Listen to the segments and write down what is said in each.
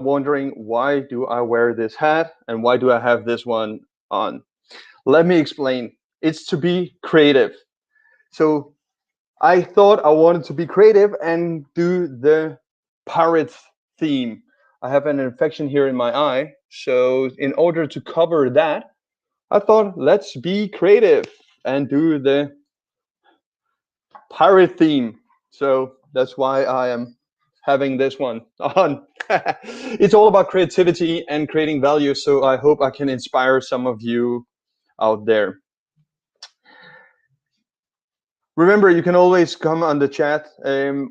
wondering, why do I wear this hat and why do I have this one on? Let me explain. It's to be creative. So I thought I wanted to be creative and do the pirate theme. I have an infection here in my eye, so in order to cover that, I thought let's be creative and do the pirate theme. So that's why I am having this one on. It's all about creativity and creating value, so I hope I can inspire some of you out there. Remember, you can always come on the chat.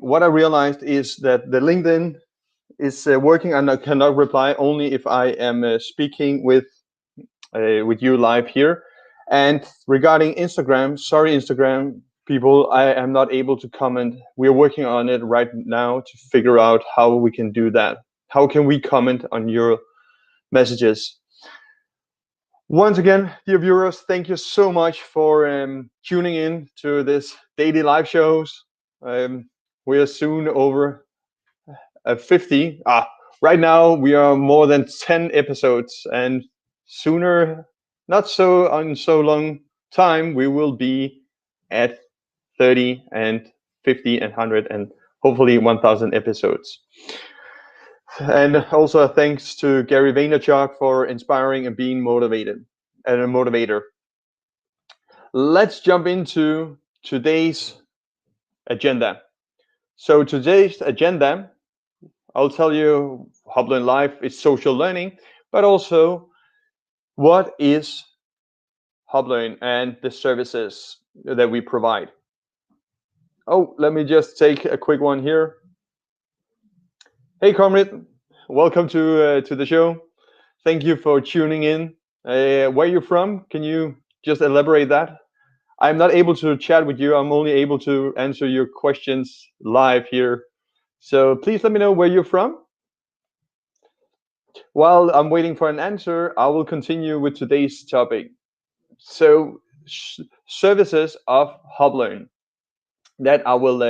What I realized is that the LinkedIn is working, and I cannot reply only if I am speaking with you live here. And regarding Instagram, sorry, Instagram people, I am not able to comment. We're working on it right now to figure out how we can do that. How can we comment on your messages? Once again, dear viewers, thank you so much for tuning in to this daily live shows. We are soon over 50. Right now we are more than 10 episodes, and sooner, not so on so long time, we will be at 30 and 50 and 100 and hopefully 1,000 episodes. And also thanks to Gary Vaynerchuk for inspiring and being motivated and a motivator. Let's jump into today's agenda. So today's agenda, I'll tell you, HubLearn Live is social learning, but also what is HubLearn and the services that we provide. Oh, let me just take a quick one here. Hey, comrade, welcome to the show. Thank you for tuning in. Where you from? Can you just elaborate that? I'm not able to chat with you. I'm only able to answer your questions live here. So please let me know where you're from. While I'm waiting for an answer, I will continue with today's topic. So services of HubLearn. That I will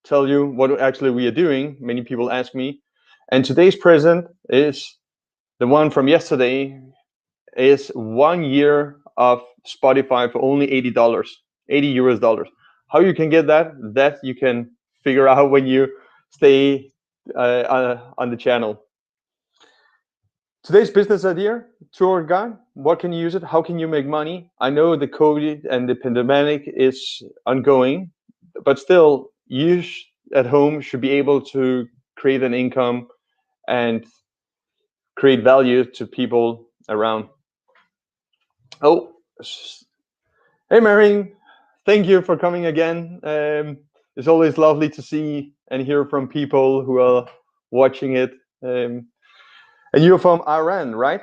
tell you what actually we are doing. Many people ask me. And today's present is the one from yesterday, is 1 year of Spotify for only $80, 80 US dollars. How you can get that you can figure out when you stay on the channel. Today's business idea, tour guide. What can you use it? How can you make money? I know the COVID and the pandemic is ongoing, but still, you at home should be able to create an income and create value to people around. Oh, hey, Marion, thank you for coming again. It's always lovely to see and hear from people who are watching it. And you're from Iran, right?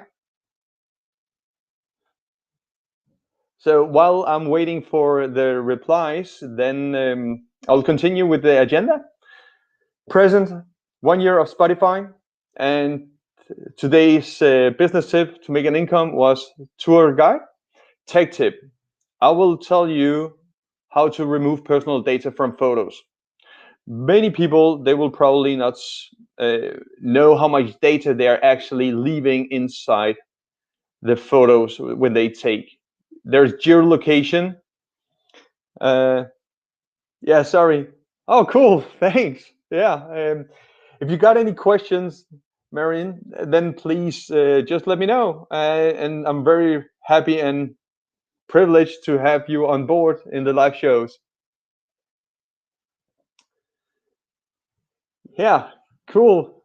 So while I'm waiting for the replies, then I'll continue with the agenda. Present, 1 year of Spotify, and today's business tip to make an income was tour guide. Tech tip, I will tell you how to remove personal data from photos. Many people, they will probably not know how much data they're actually leaving inside the photos when they take. There's geolocation. Yeah, sorry. Oh, cool. Thanks. Yeah. If you got any questions, Marion, then please just let me know. And I'm very happy and privileged to have you on board in the live shows. Yeah, cool.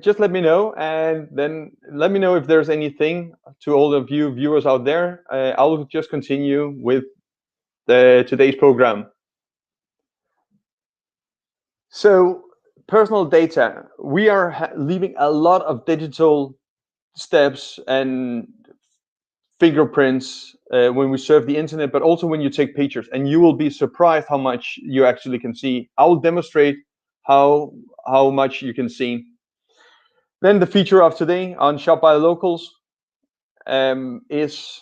Just let me know, and then let me know if there's anything to all of you viewers out there. I'll just continue with today's program. So, personal data. We are leaving a lot of digital steps and fingerprints when we surf the internet, but also when you take pictures, and you will be surprised how much you actually can see. I will demonstrate how much you can see. Then the feature of today on Shop by Locals is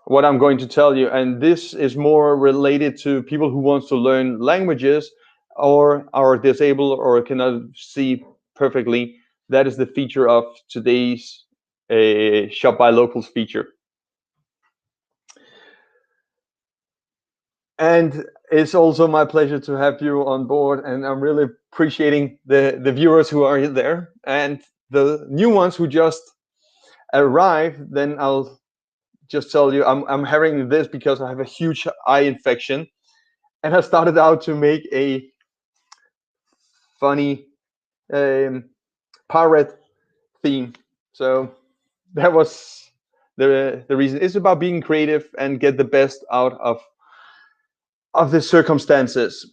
what I'm going to tell you, and this is more related to people who want to learn languages or are disabled or cannot see perfectly. that is the feature of today's Shop by Locals feature. And it's also my pleasure to have you on board, and I'm really appreciating the viewers who are there and the new ones who just arrived. Then I'll just tell you I'm having this because I have a huge eye infection, and I started out to make a funny pirate theme. So that was the reason. It's about being creative and get the best out of the circumstances.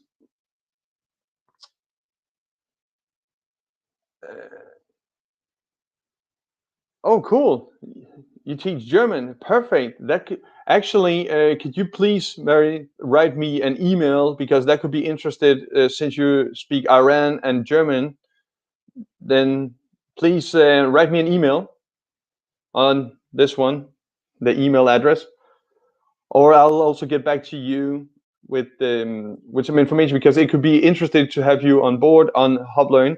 Oh, cool. You teach German. Perfect. That could actually, could you please, Mary, write me an email, because that could be interested, since you speak Iran and German. Then please write me an email on this one, the email address, or I'll also get back to you with some information, because it could be interesting to have you on board on HubLearn,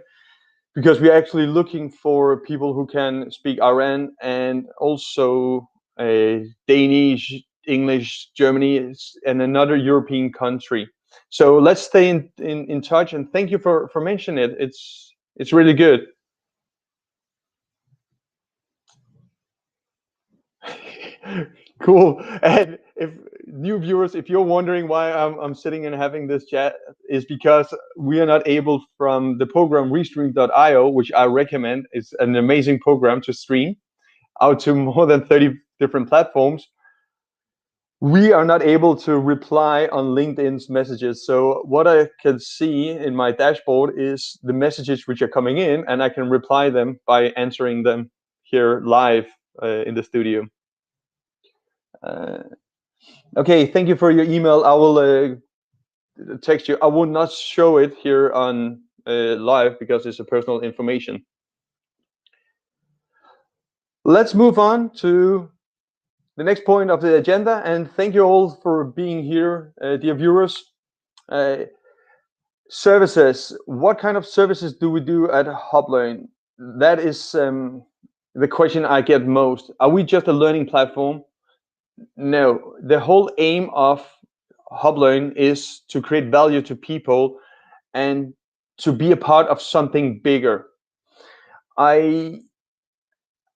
because we're actually looking for people who can speak Iran and also Danish, English, Germany, and another European country. So let's stay in touch, and thank you for mentioning it. It's really good. Cool. And if new viewers, if you're wondering why I'm sitting and having this chat, is because we are not able, from the program Restream.io, which I recommend. It's an amazing program to stream out to more than 30 different platforms. We are not able to reply on LinkedIn's messages. So what I can see in my dashboard is the messages which are coming in, and I can reply them by answering them here live in the studio. Okay, thank you for your email. I will text you. I will not show it here on live because it's a personal information. Let's move on to the next point of the agenda, and thank you all for being here, dear viewers. Services. What kind of services do we do at HubLearn? That is the question I get most. Are we just a learning platform? No, the whole aim of HubLearn is to create value to people and to be a part of something bigger. I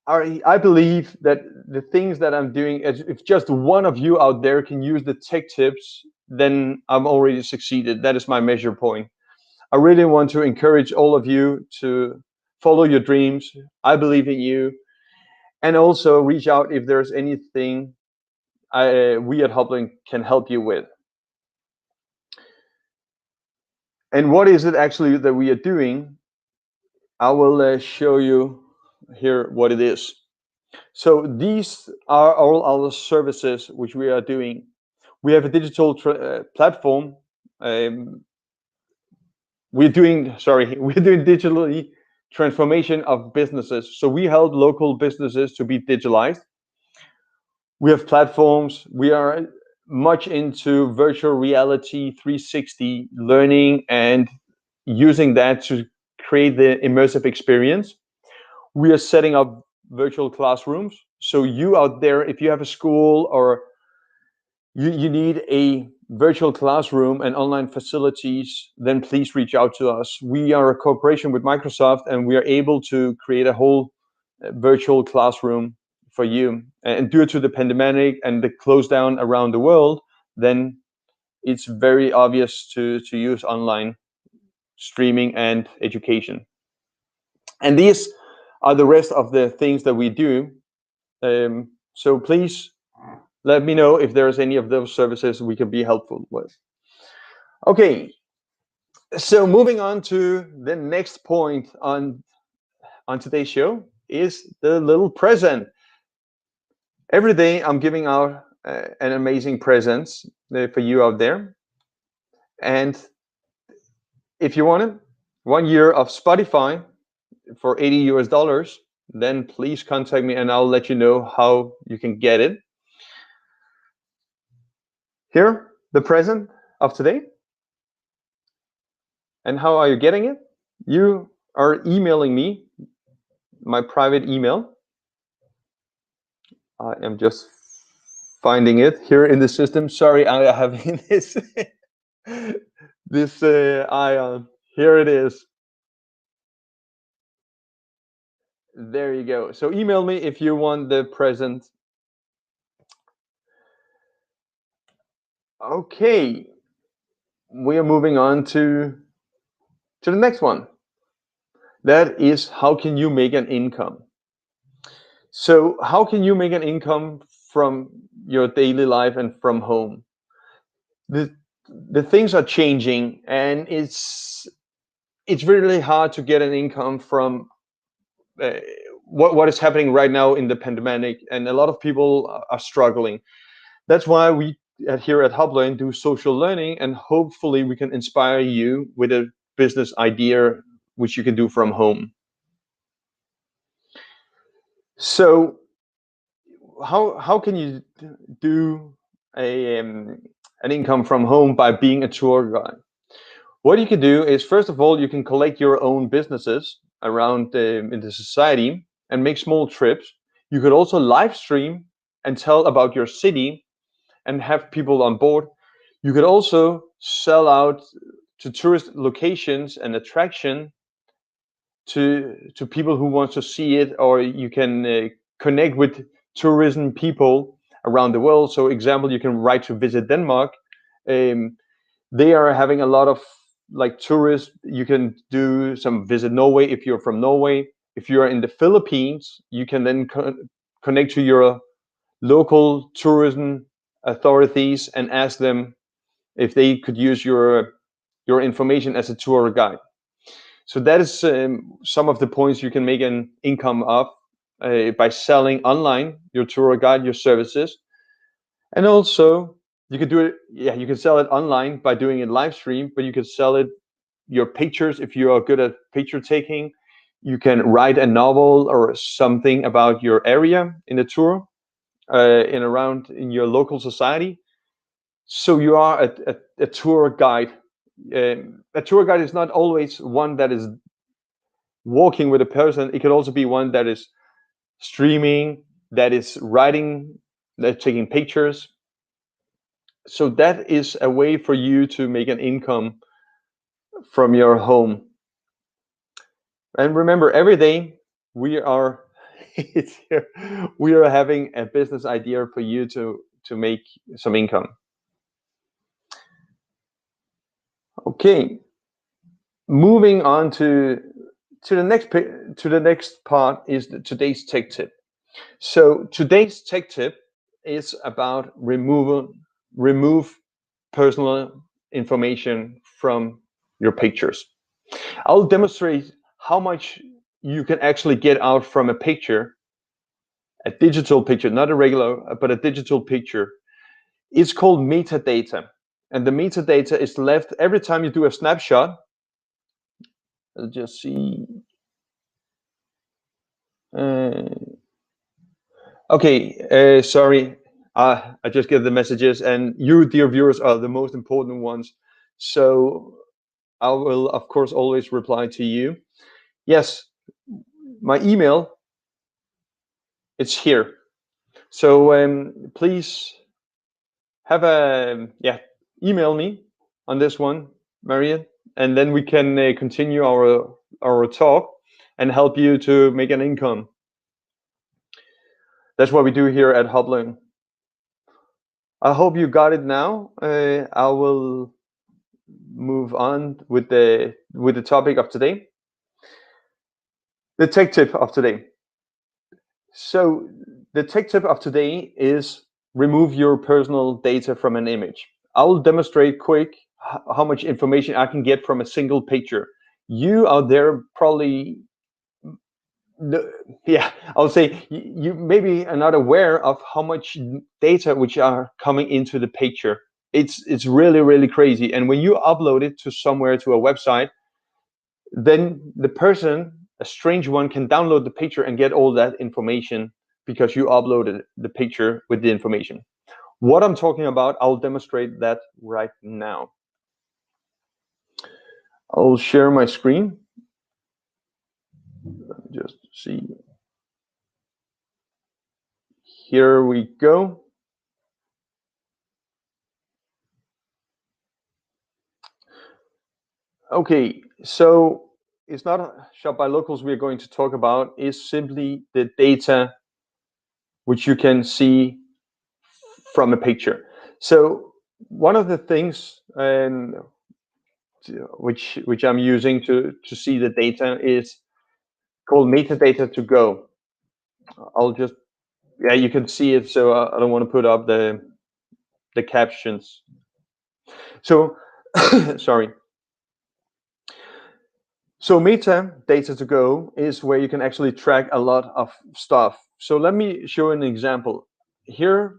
believe that the things that I'm doing, if just one of you out there can use the tech tips, then I'm already succeeded. That is my measure point. I really want to encourage all of you to follow your dreams. I believe in you. And also reach out if there's anything we at HubLearn can help you with. And what is it actually that we are doing? I will show you here what it is. So these are all our services which we are doing. We have a digital platform. We're doing digitally transformation of businesses. So we help local businesses to be digitalized. We have platforms. We are much into virtual reality, 360 learning, and using that to create the immersive experience. We are setting up virtual classrooms. So you out there, if you have a school or you need a virtual classroom and online facilities, then please reach out to us. We are a cooperation with Microsoft, and we are able to create a whole virtual classroom for you. And due to the pandemic and the close down around the world, then it's very obvious to use online streaming and education. And these are the rest of the things that we do. So please let me know if there's any of those services we can be helpful with. Okay, so moving on to the next point on today's show is the little present. Every day I'm giving out an amazing presents for you out there. And if you want it, 1 year of Spotify for $80, then please contact me and I'll let you know how you can get it. Here, the present of today. And how are you getting it? You are emailing me my private email. I am just finding it here in the system. Sorry, I have this this ion. Here it is. There you go. So email me if you want the present. Okay, we are moving on to the next one. That is, how can you make an income? So how can you make an income from your daily life and from home? The things are changing, and it's really hard to get an income from uh, what is happening right now in the pandemic, and a lot of people are struggling. That's why we here at HubLearn do social learning, and hopefully we can inspire you with a business idea which you can do from home. So how can you do an income from home by being a tour guide? What you can do is, first of all, you can collect your own businesses around in the society and make small trips. You could also live stream and tell about your city and have people on board. You could also sell out to tourist locations and attraction to people who want to see it, or you can connect with tourism people around the world. So example, you can write to Visit Denmark. They are having a lot of like tourists. You can do some Visit Norway if you're from Norway. If you're in the Philippines, you can then connect to your local tourism authorities and ask them if they could use your information as a tour guide. So that is some of the points you can make an income of by selling online your tour guide, your services. And also you could do it, yeah, you can sell it online by doing it live stream, but you could sell it your pictures if you are good at picture taking. You can write a novel or something about your area in a tour in your local society. So you are a tour guide. A tour guide is not always one that is walking with a person. It could also be one that is streaming, that is writing, that is taking pictures. So that is a way for you to make an income from your home. And remember, every day we are we are having a business idea for you to make some income. Okay, moving on to the next part is today's tech tip. So today's tech tip is about remove personal information from your pictures. I'll demonstrate how much you can actually get out from a picture, a digital picture, not a regular, but a digital picture. It's called metadata. And the metadata is left every time you do a snapshot. Let's just see. Okay, sorry. I just get the messages, and you, dear viewers, are the most important ones. So I will, of course, always reply to you. Yes, my email, it's here. So please have email me on this one, Marian, and then we can continue our talk and help you to make an income. That's what we do here at HubLearn. I hope you got it now. I will move on with the topic of today, the tech tip of today. So the tech tip of today is remove your personal data from an image. I will demonstrate quick how much information I can get from a single picture. You out there probably, yeah, I would say you maybe are not aware of how much data which are coming into the picture. It's really crazy. And when you upload it to somewhere, to a website, then the person, a strange one, can download the picture and get all that information because you uploaded the picture with the information. What I'm talking about, I'll demonstrate that right now. I'll share my screen. Let me just see. here we go. Okay, so it's not shop by locals we're going to talk about, is simply the data which you can see from a picture. So one of the things which I'm using to see the data is called metadata to go. I'll just, yeah, you can see it, so I don't want to put up the captions. So sorry. So metadata to go is where you can actually track a lot of stuff. So let me show an example. Here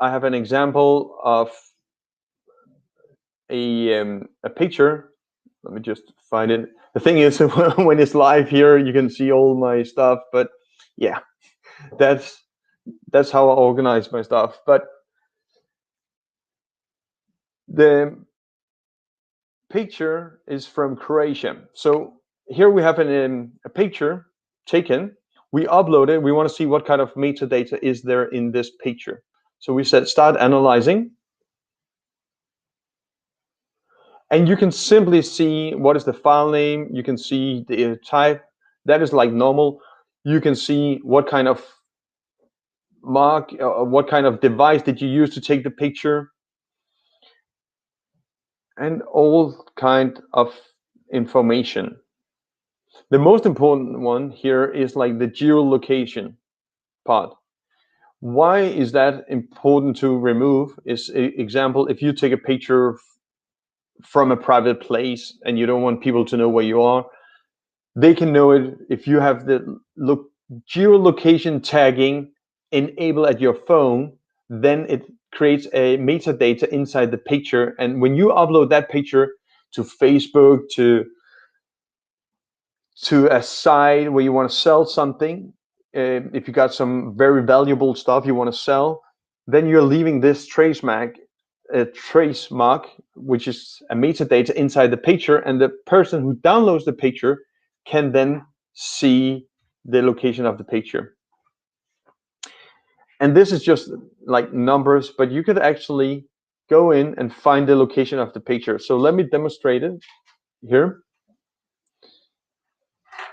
I have an example of a picture. Let me just find it. The thing is, when it's live here, you can see all my stuff, but yeah, that's how I organize my stuff. But the picture is from Croatia. So here we have a picture taken. We upload it. We want to see what kind of metadata is there in this picture. So we said start analyzing. And you can simply see what is the file name. You can see the type. That is like normal. You can see what kind of mark, what kind of device did you use to take the picture, and all kind of information. The most important one here is like the geolocation part. Why is that important to remove? Is example, if you take a picture from a private place and you don't want people to know where you are, they can know it if you have the geolocation tagging enabled at your phone. Then it creates a metadata inside the picture, and when you upload that picture to Facebook, to a site where you want to sell something, if you got some very valuable stuff you want to sell, then you're leaving this trace mark, which is a metadata inside the picture, and the person who downloads the picture can then see the location of the picture. And this is just like numbers, but you could actually go in and find the location of the picture. So let me demonstrate it here.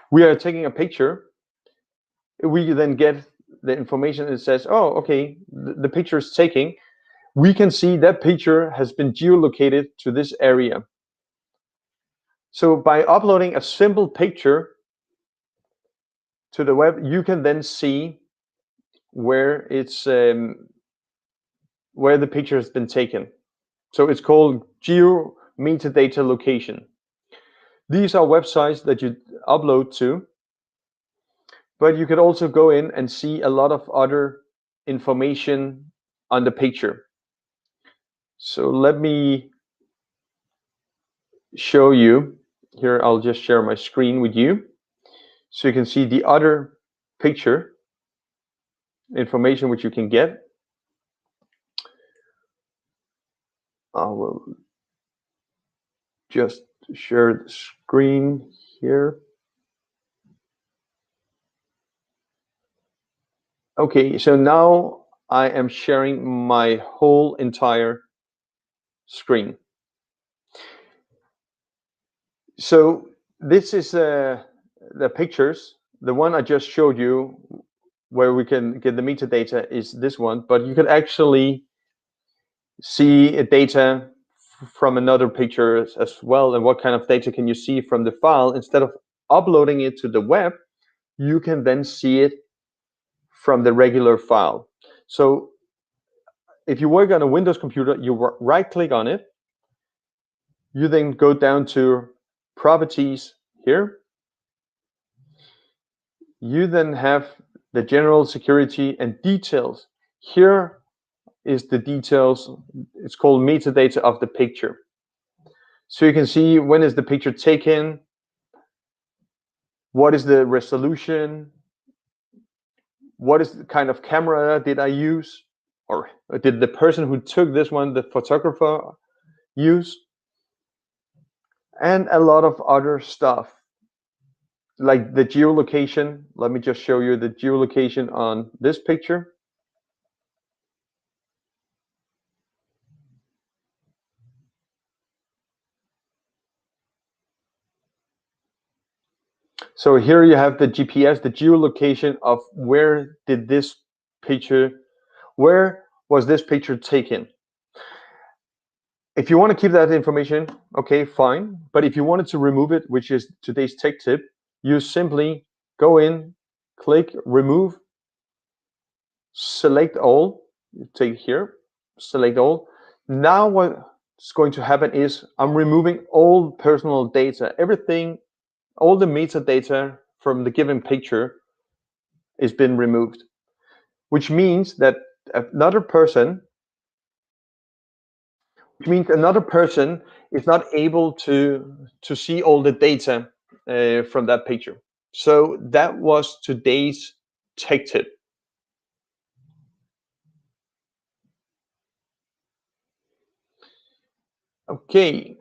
We are taking a picture. We then get the information that says, oh, okay, the picture is taking. We can see that picture has been geolocated to this area. So by uploading a simple picture to the web, you can then see where it's where the picture has been taken. So it's called geo metadata location. These are websites that you upload to, but you could also go in and see a lot of other information on the picture. So let me show you here. I'll just share my screen with you so you can see the other picture information which you can get. I will just share the screen here. Okay, so now I am sharing my whole entire screen. So this is the pictures. The one I just showed you where we can get the metadata is this one, but you could actually see data from another picture as well. And what kind of data can you see from the file? Instead of uploading it to the web, you can then see it from the regular file. So if you work on a Windows computer, you right click on it. You then go down to properties here. You then have the general security and details. Here is the details. It's called metadata of the picture. So you can see when is the picture taken, what is the resolution, what is the kind of camera did I use, or did the person who took this one, the photographer, use, and a lot of other stuff. like the geolocation. Let me just show you the geolocation on this picture. So here you have the GPS, the geolocation of where did this picture, where was this picture taken? If you want to keep that information, okay, fine. But if you wanted to remove it, which is today's tech tip, you simply go in, click remove, select all, you take here, select all. Now what's going to happen is I'm removing all personal data, everything, all the metadata from the given picture is been removed, which means that another person is not able to see all the data from that picture. So that was today's tech tip. Okay.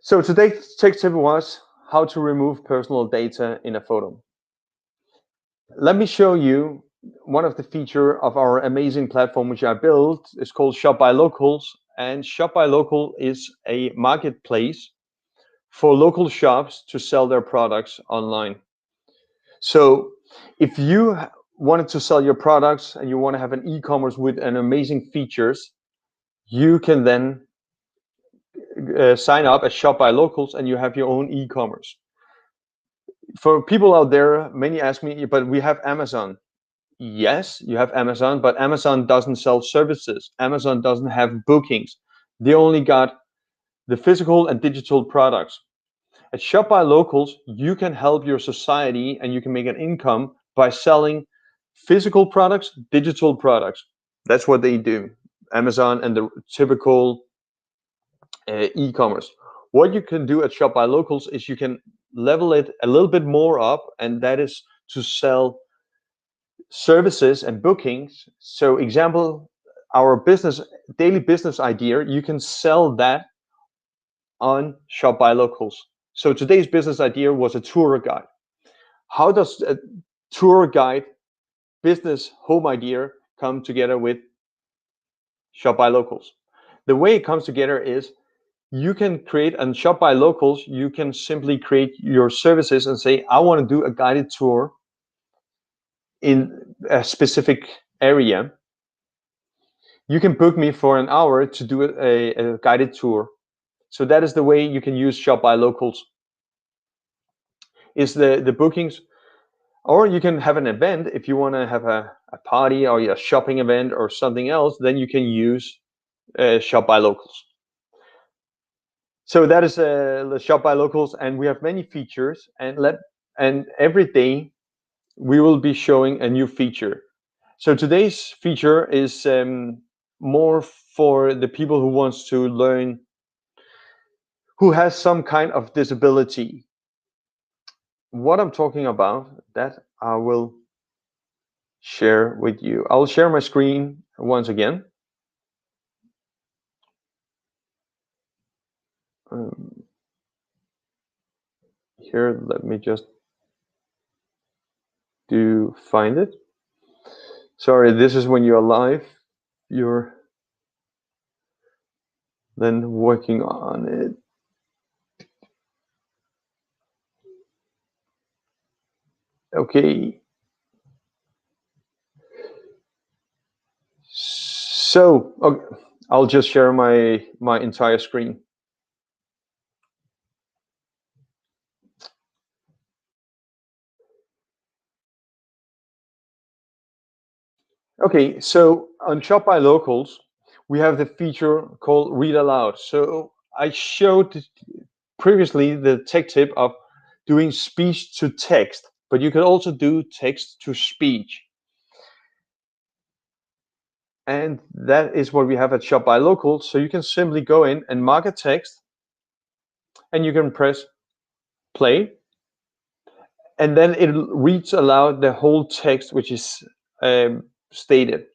So today's tech tip was how to remove personal data in a photo. Let me show you one of the features of our amazing platform which I built. It's called Shop by Locals, and Shop by Local is a marketplace for local shops to sell their products online. So if you wanted to sell your products and you want to have an e-commerce with an amazing features, you can then sign up at Shop by Locals and you have your own e-commerce. For people out there, many ask me, but we have Amazon. Yes, you have Amazon, but Amazon doesn't sell services. Amazon doesn't have bookings. They only got the physical and digital products. At Shop by Locals, you can help your society and you can make an income by selling physical products, digital products. That's what they do. Amazon and the typical e-commerce. What you can do at Shop by Locals is you can level it a little bit more up, and that is to sell services and bookings. So example, our business daily business idea, you can sell that on Shop by Locals. So today's business idea was a tour guide. How does a tour guide business home idea come together with Shop by Locals? The way it comes together is you can create on Shop by Locals, you can simply create your services and say, I want to do a guided tour in a specific area. You can book me for an hour to do a guided tour. So that is the way you can use Shop by Locals. Is the bookings, or you can have an event if you want to have a party or a shopping event or something else, then you can use Shop by Locals. So that is the Shop by Locals, and we have many features, and every day we will be showing a new feature. So today's feature is more for the people who wants to learn, who has some kind of disability. What I'm talking about, that I will share with you. I'll share my screen once again. Here, let me just find it. Sorry, this is when you're live. You're then working on it. Okay. So okay, I'll just share my entire screen. Okay, so on Shop by Locals, we have the feature called Read Aloud. So I showed previously the tech tip of doing speech to text, but you can also do text to speech. And that is what we have at Shop by Locals. So you can simply go in and mark a text, and you can press play, and then it reads aloud the whole text which is stated.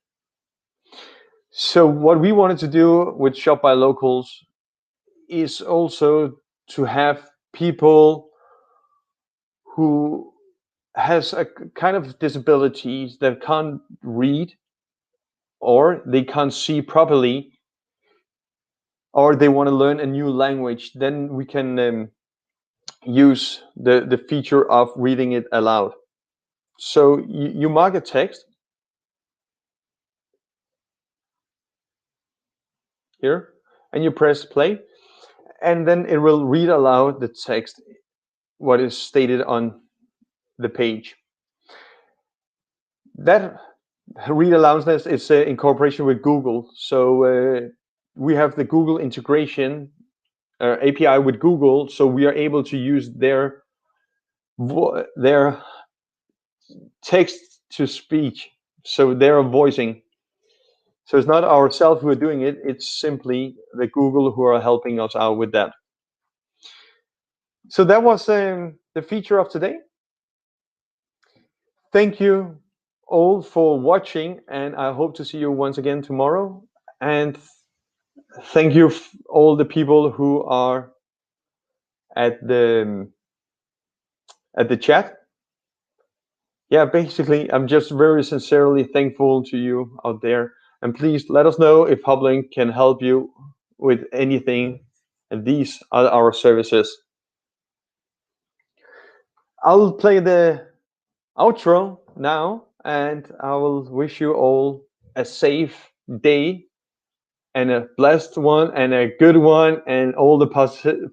So what we wanted to do with Shop by Locals is also to have people who has a kind of disabilities that can't read, or they can't see properly, or they want to learn a new language, then we can use the feature of reading it aloud. So you mark a text here, and you press play, and then it will read aloud the text, what is stated on the page. That read aloudness is in cooperation with Google. So we have the Google integration API with Google, so we are able to use their text to speech, so they're voicing. So it's not ourselves who are doing it, it's simply the Google who are helping us out with that. So that was the feature of today. Thank you all for watching, and I hope to see you once again tomorrow. And thank you all the people who are at the chat. Yeah, basically, I'm just very sincerely thankful to you out there. And please let us know if HubLearn can help you with anything. And these are our services. I'll play the outro now, and I will wish you all a safe day and a blessed one and a good one and all the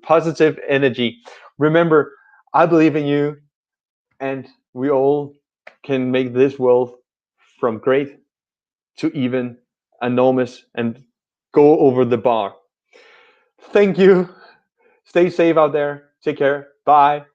positive energy. Remember, I believe in you, and we all can make this world from great to even enormous and go over the bar. Thank you. Stay safe out there. Take care. Bye.